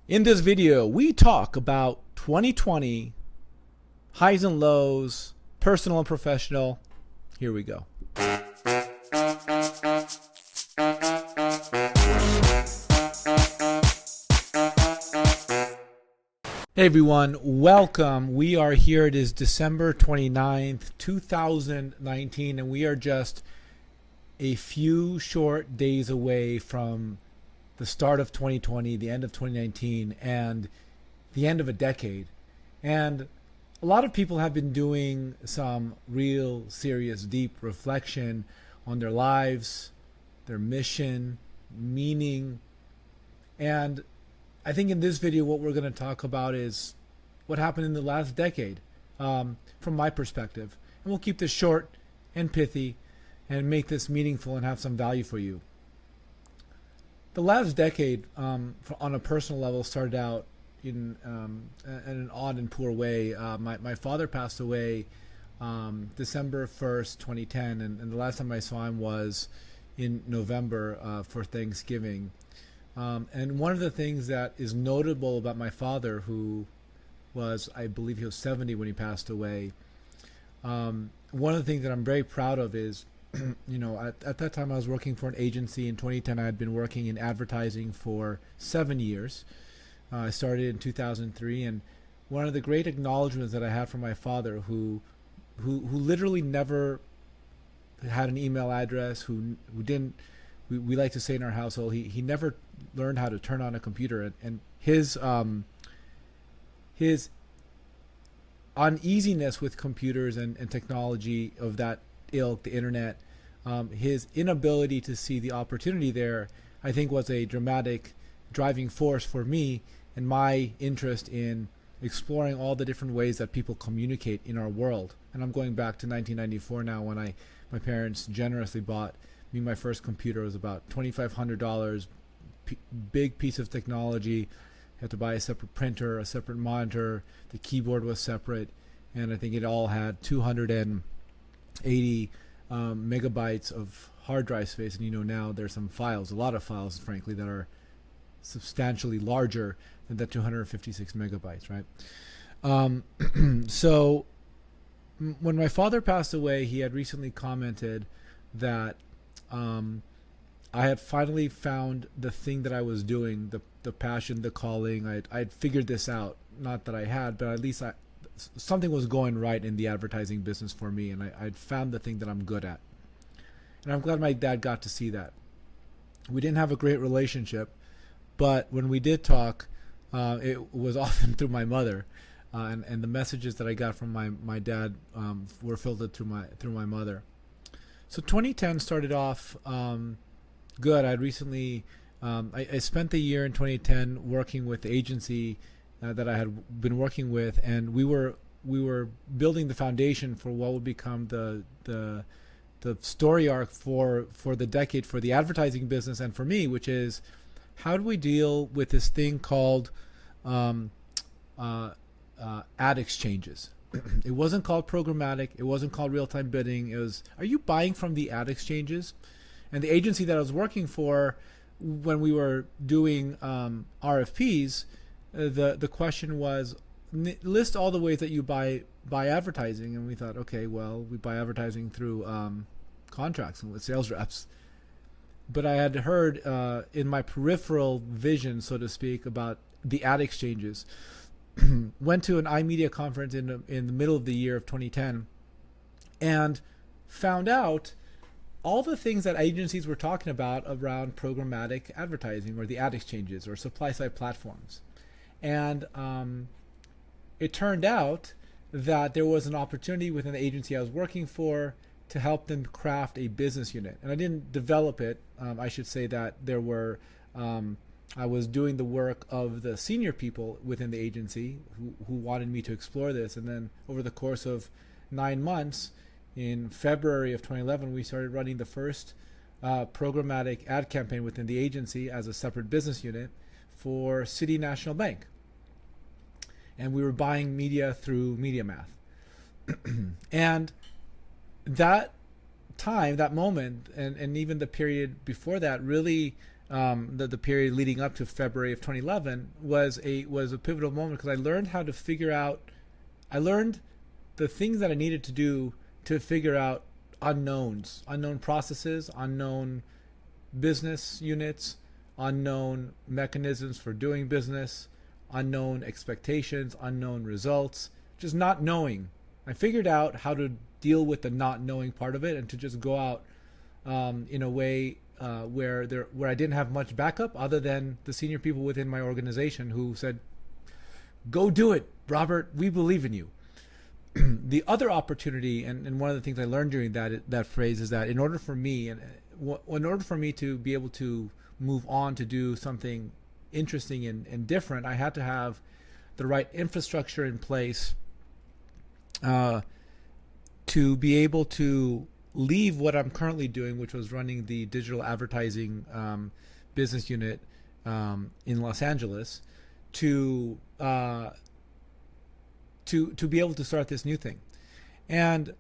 In this video, we talk about 2020 highs and lows, personal and professional. Here we go. Hey everyone, welcome. We are here. It is December 29th, 2019, and we are just a few short days away from the start of 2020, the end of 2019, and the end of a decade. And a lot of people have been doing some real serious, deep reflection on their lives, their mission, meaning. And I think in this video, what we're going to talk about is what happened in the last decade from my perspective. And we'll keep this short and pithy and make this meaningful and have some value for you. The last decade, on a personal level, started out in an odd and poor way. My father passed away December 1st, 2010, and the last time I saw him was in November for Thanksgiving. And one of the things that is notable about my father, who was, I believe he was 70 when he passed away, one of the things that I'm very proud of is at that time I was working for an agency. In 2010, I had been working in advertising for 7 years. I started in 2003, and one of the great acknowledgments that I had from my father, who literally never had an email address, who didn't, we like to say in our household, he never learned how to turn on a computer, and his uneasiness with computers and technology of that ilk, the internet, his inability to see the opportunity there, I think was a dramatic driving force for me and my interest in exploring all the different ways that people communicate in our world. And I'm going back to 1994 now, when my parents generously bought me my first computer. It was about $2,500, big piece of technology. Had to buy a separate printer, a separate monitor. The keyboard was separate, and I think it all had 280 megabytes of hard drive space. And now there's some files, a lot of files, frankly, that are substantially larger than that 256 megabytes, right? So when my father passed away, he had recently commented that I had finally found the thing that I was doing, the passion, the calling. I'd figured this out. Not that I had, but at least something was going right in the advertising business for me, and I'd found the thing that I'm good at. And I'm glad my dad got to see that. We didn't have a great relationship, but when we did talk, it was often through my mother, and the messages that I got from my dad were filtered through my mother. So 2010 started off good. I'd recently I spent the year in 2010 working with the agency that I had been working with, and we were building the foundation for what would become the story arc for the decade for the advertising business and for me, which is how do we deal with this thing called ad exchanges. It wasn't called programmatic. It wasn't called real-time bidding. It was, are you buying from the ad exchanges? And the agency that I was working for, when we were doing RFPs, the question was, list all the ways that you buy advertising. And we thought, okay, well, we buy advertising through contracts and with sales reps. But I had heard in my peripheral vision, so to speak, about the ad exchanges. Went to an iMedia conference in the middle of the year of 2010 and found out all the things that agencies were talking about around programmatic advertising or the ad exchanges or supply side platforms. And it turned out that there was an opportunity within the agency I was working for to help them craft a business unit. And I didn't develop it. I should say that there were I was doing the work of the senior people within the agency who wanted me to explore this. And then over the course of 9 months, in February of 2011, we started running the first programmatic ad campaign within the agency as a separate business unit for City National Bank. And we were buying media through MediaMath. And that time, that moment, and even the period before that really the period leading up to February of 2011 was a pivotal moment, because I learned how to figure out. I learned the things that I needed to do to figure out unknowns, unknown processes, unknown business units, unknown mechanisms for doing business, unknown expectations, unknown results, just not knowing. I figured out how to deal with the not knowing part of it, and to just go out in a way where I didn't have much backup other than the senior people within my organization who said, "Go do it, Robert. We believe in you." The other opportunity, and one of the things I learned during that phrase, is that in order for me to be able to move on to do something interesting and different, I had to have the right infrastructure in place to be able to leave what I'm currently doing, which was running the digital advertising business unit in Los Angeles, to be able to start this new thing. And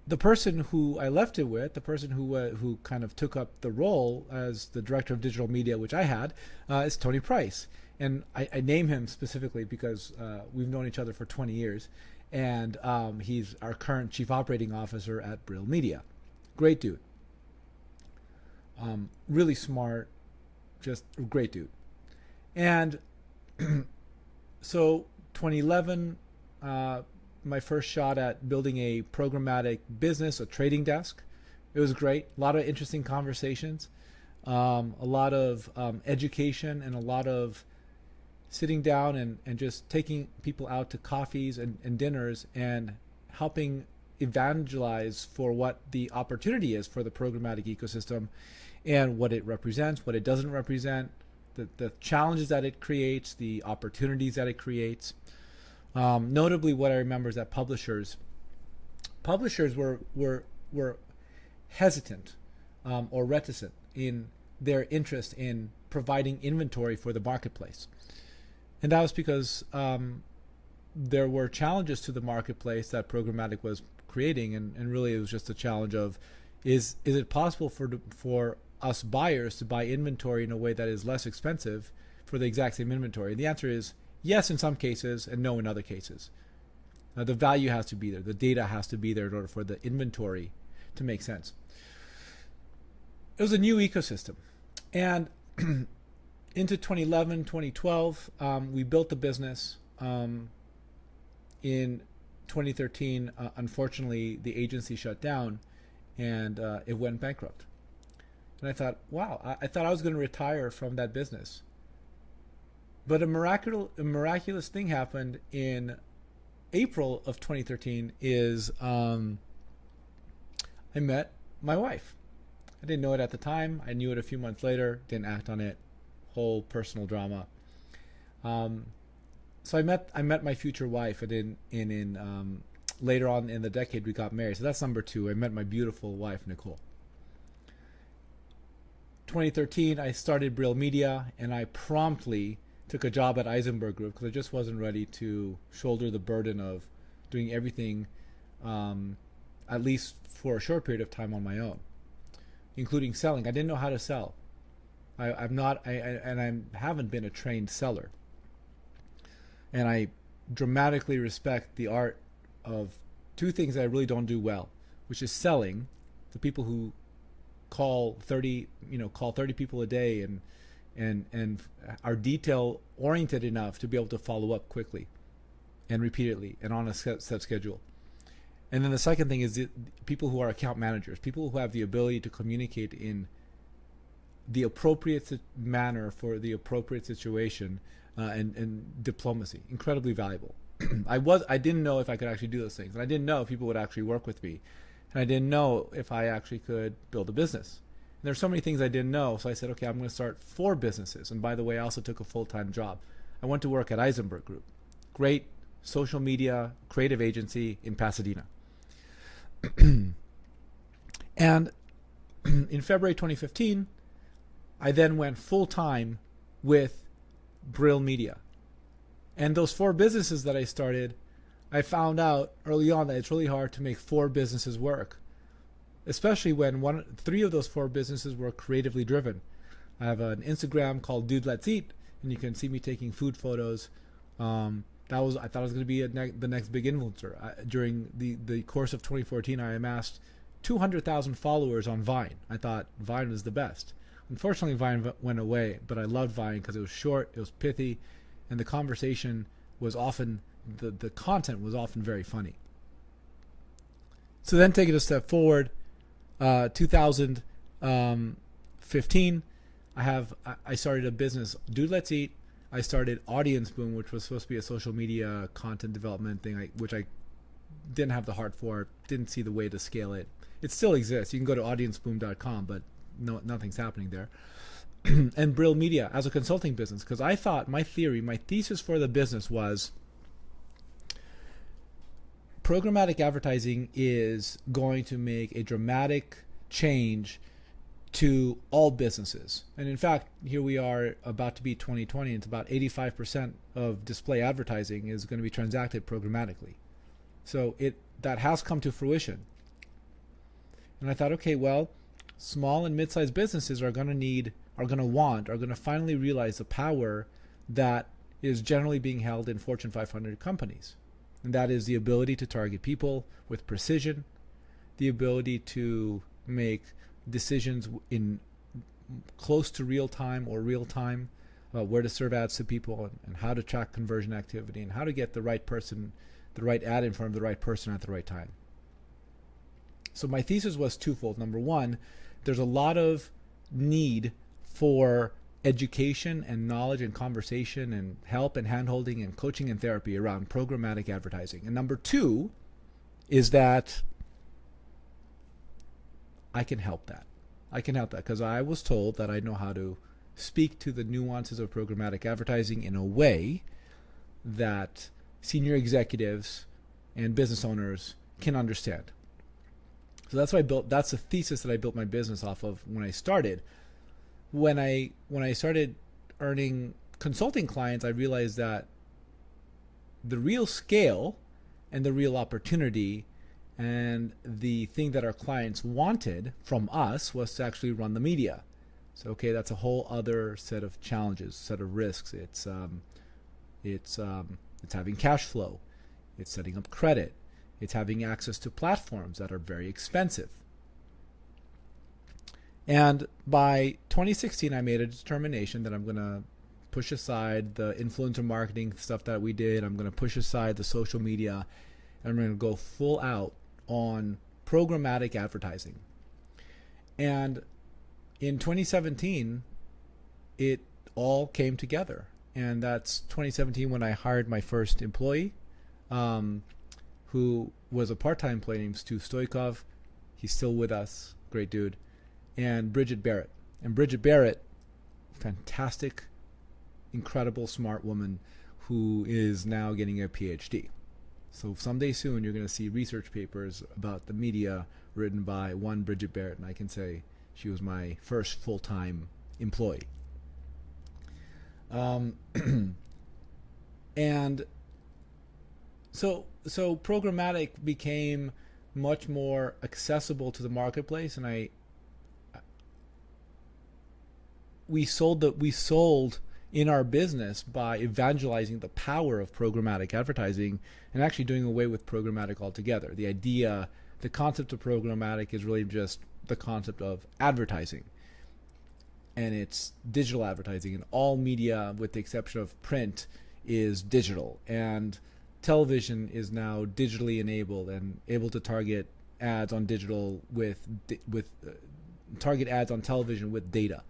the person who I left it with, the person who kind of took up the role as the director of digital media, which I had, is Tony Price. And I name him specifically because we've known each other for 20 years. And he's our current chief operating officer at Brill Media. Great dude. Really smart, just a great dude. And so 2011, my first shot at building a programmatic business, a trading desk. It was great. A lot of interesting conversations, a lot of education, and a lot of sitting down and just taking people out to coffees and dinners and helping evangelize for what the opportunity is for the programmatic ecosystem and what it represents, what it doesn't represent, the challenges that it creates, the opportunities that it creates. Notably, what I remember is that publishers were hesitant or reticent in their interest in providing inventory for the marketplace. And that was because there were challenges to the marketplace that programmatic was creating, and really it was just a challenge of, is it possible for us buyers to buy inventory in a way that is less expensive for the exact same inventory? And the answer is yes in some cases and no in other cases. The value has to be there. The data has to be there in order for the inventory to make sense. It was a new ecosystem. And into 2011, 2012, we built the business. In 2013, unfortunately, the agency shut down and it went bankrupt. And I thought, wow, I thought I was going to retire from that business. But a miraculous thing happened in April of 2013 is I met my wife. I didn't know it at the time. I knew it a few months later, didn't act on it. Whole personal drama. So I met my future wife, and in later on in the decade we got married. So that's number two. I met my beautiful wife, Nicole. 2013, I started Brill Media, and I promptly took a job at Eisenberg Group because I just wasn't ready to shoulder the burden of doing everything, at least for a short period of time, on my own, including selling. I didn't know how to sell. I haven't been a trained seller. And I dramatically respect the art of two things that I really don't do well, which is selling, the people who call 30 people a day and are detail oriented enough to be able to follow up quickly and repeatedly and on a set schedule. And then the second thing is people who are account managers, people who have the ability to communicate in the appropriate manner for the appropriate situation, and diplomacy. Incredibly valuable. I didn't know if I could actually do those things, and I didn't know if people would actually work with me, and I didn't know if I actually could build a business. And there's so many things I didn't know, so I said, okay, I'm going to start 4 businesses. And by the way, I also took a full-time job. I went to work at Eisenberg Group, great social media creative agency in Pasadena. And in February 2015, I then went full-time with Brill Media. And those 4 businesses that I started, I found out early on that it's really hard to make 4 businesses work, especially when 3 of those 4 businesses were creatively driven. I have an Instagram called Dude Let's Eat, and you can see me taking food photos. I thought I was going to be the next big influencer. During the course of 2014, I amassed 200,000 followers on Vine. I thought Vine was the best. Unfortunately, Vine went away, but I loved Vine because it was short, it was pithy, and the conversation was often, the content was often very funny. So then take it a step forward, 2015, I started a business, Dude Let's Eat. I started Audience Boom, which was supposed to be a social media content development thing, which I didn't have the heart for, didn't see the way to scale it. It still exists. You can go to audienceboom.com, but nothing's happening there. And Brill Media as a consulting business, because I thought my thesis for the business was programmatic advertising is going to make a dramatic change to all businesses. And in fact, here we are about to be 2020, and it's about 85% of display advertising is going to be transacted programmatically. So that has come to fruition. And I thought, okay, well, small and mid-sized businesses are going to finally realize the power that is generally being held in Fortune 500 companies. And that is the ability to target people with precision, the ability to make decisions in close to real time or real time about where to serve ads to people and how to track conversion activity and how to get the right person, the right ad in front of the right person at the right time. So my thesis was twofold. Number one, there's a lot of need for education and knowledge and conversation and help and handholding and coaching and therapy around programmatic advertising. And number two is that I can help that. Because I was told that I know how to speak to the nuances of programmatic advertising in a way that senior executives and business owners can understand. So that's that's the thesis that I built my business off of when I started. When I started earning consulting clients, I realized that the real scale and the real opportunity and the thing that our clients wanted from us was to actually run the media. So, okay, that's a whole other set of challenges, set of risks. It's having cash flow. It's setting up credit. It's having access to platforms that are very expensive. And by 2016, I made a determination that I'm going to push aside the influencer marketing stuff that we did. I'm going to push aside the social media, and I'm going to go full out on programmatic advertising. And in 2017, it all came together. And that's 2017 when I hired my first employee, who was a part-time employee named Stu Stoikov. He's still with us, great dude. And Bridget Barrett. And Bridget Barrett, fantastic, incredible, smart woman who is now getting a PhD. So someday soon you're going to see research papers about the media written by one Bridget Barrett, and I can say she was my first full-time employee. And so programmatic became much more accessible to the marketplace, and we sold in our business by evangelizing the power of programmatic advertising and actually doing away with programmatic altogether. The concept of programmatic is really just the concept of advertising. And it's digital advertising, and all media, with the exception of print, is digital. And television is now digitally enabled and able to target ads on digital target ads on television with data,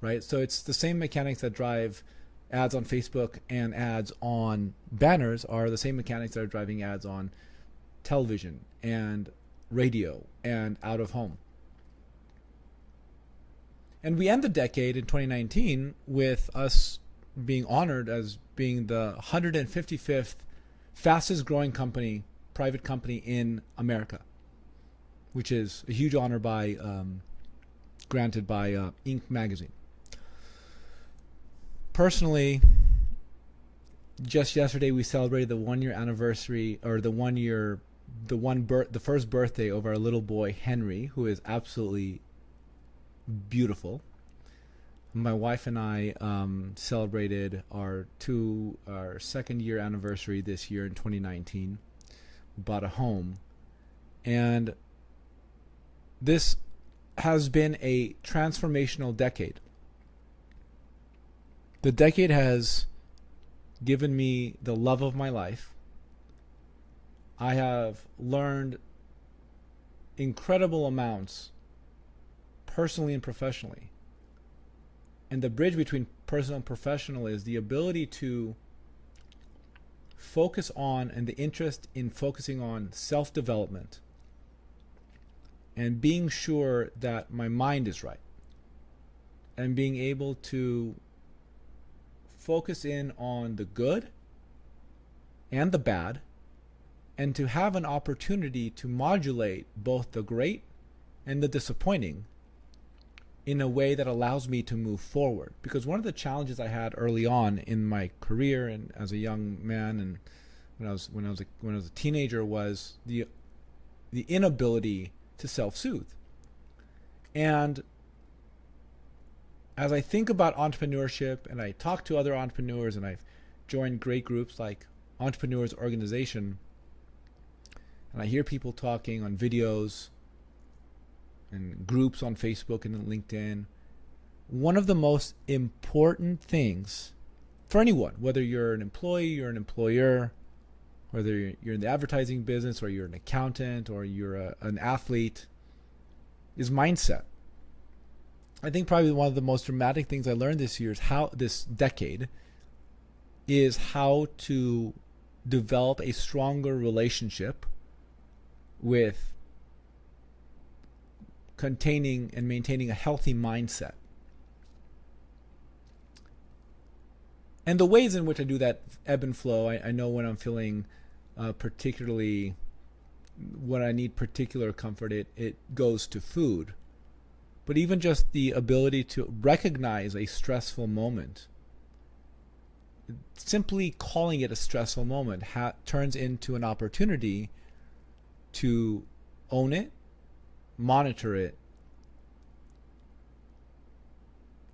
right? So it's the same mechanics that drive ads on Facebook and ads on banners are the same mechanics that are driving ads on television and radio and out of home. And we end the decade in 2019 with us being honored as being the 155th fastest growing private company in America, which is a huge honor granted by Inc. magazine. Personally, just yesterday we celebrated the 1 year anniversary, or the first birthday of our little boy Henry, who is absolutely beautiful. My wife and I celebrated our second year anniversary this year in 2019. We bought a home, and this has been a transformational decade. The decade has given me the love of my life. I have learned incredible amounts personally and professionally. And the bridge between personal and professional is the ability to focus on and the interest in focusing on self-development and being sure that my mind is right and being able to focus in on the good and the bad and to have an opportunity to modulate both the great and the disappointing in a way that allows me to move forward. Because one of the challenges I had early on in my career and as a young man and when I was a teenager was the inability to self-soothe. And as I think about entrepreneurship and I talk to other entrepreneurs and I've joined great groups like Entrepreneurs Organization, and I hear people talking on videos and groups on Facebook and LinkedIn, one of the most important things for anyone, whether you're an employee, you're an employer, whether you're in the advertising business or you're an accountant or you're an athlete, is mindset. I think probably one of the most dramatic things I learned this decade is how to develop a stronger relationship with containing and maintaining a healthy mindset. And the ways in which I do that ebb and flow, I know when I'm feeling particularly, when I need particular comfort, it goes to food. But even just the ability to recognize a stressful moment, simply calling it a stressful moment turns into an opportunity to own it, monitor it,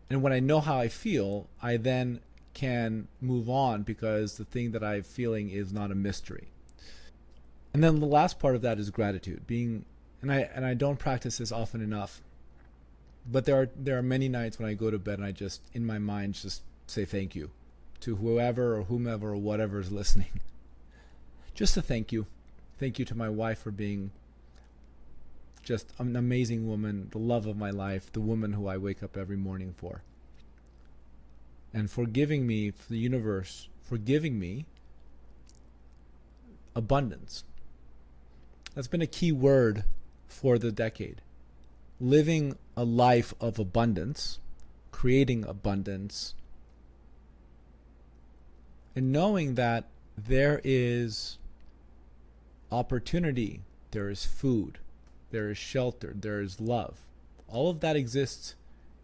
and when I know how I feel, I then can move on because the thing that I'm feeling is not a mystery. And then the last part of that is gratitude. And I don't practice this often enough, but there are many nights when I go to bed and I just in my mind just say thank you to whoever or whomever or whatever is listening. Just a thank you. Thank you to my wife for being just an amazing woman, the love of my life, the woman who I wake up every morning for. And for giving me, for the universe, for giving me abundance. That's been a key word for the decade. Living a life of abundance, creating abundance, and knowing that there is opportunity, there is food, there is shelter, there is love. All of that exists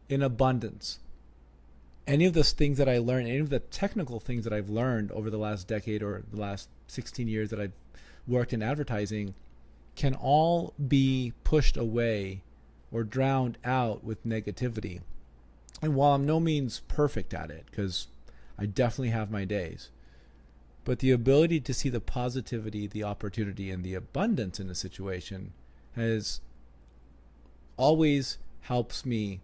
in abundance. Any of those things that I learned, any of the technical things that I've learned over the last decade or the last 16 years that I've worked in advertising can all be pushed away or drowned out with negativity. And while I'm no means perfect at it, because I definitely have my days, but the ability to see the positivity, the opportunity, and the abundance in a situation has always helps me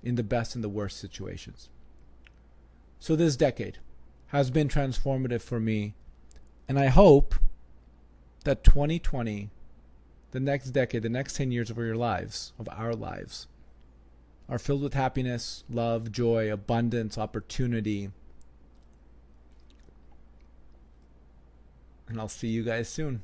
in the best and the worst situations. So this decade has been transformative for me, and I hope that 2020, the next decade, the next 10 years of our lives, are filled with happiness, love, joy, abundance, opportunity. And I'll see you guys soon.